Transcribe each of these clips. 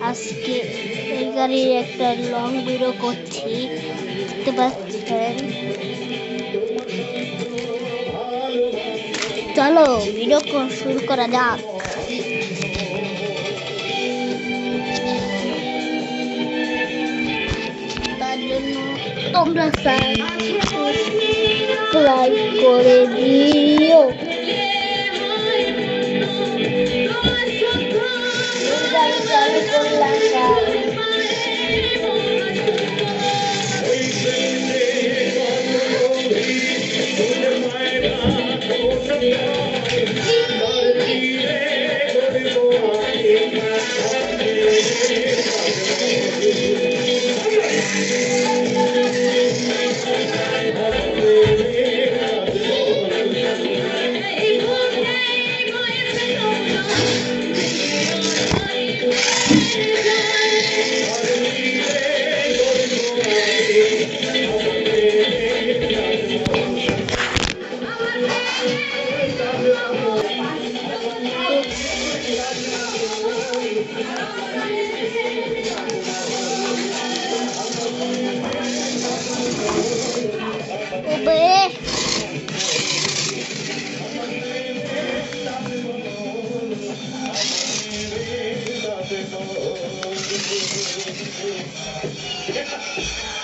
আজকে এই গাড়ির একটা লং ভিডিও করছি, দেখতে পাচ্ছেন। চলো ভিডিও শুরু করা যাক। তার জন্য তোমরা সাবস্ক্রাইব করে দিও। চালু করলাম।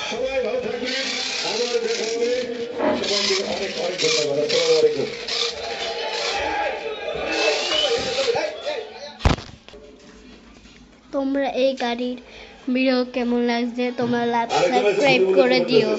সবাই ভালো থাকবেন, আবার দেখা হবে। সবাইকে অনেক অনেক ধন্যবাদ। আসসালামু আলাইকুম। তোমরা এই গাড়ির ভিডিও কেমন লাগছে তোমরা সাবস্ক্রাইব করে দিও।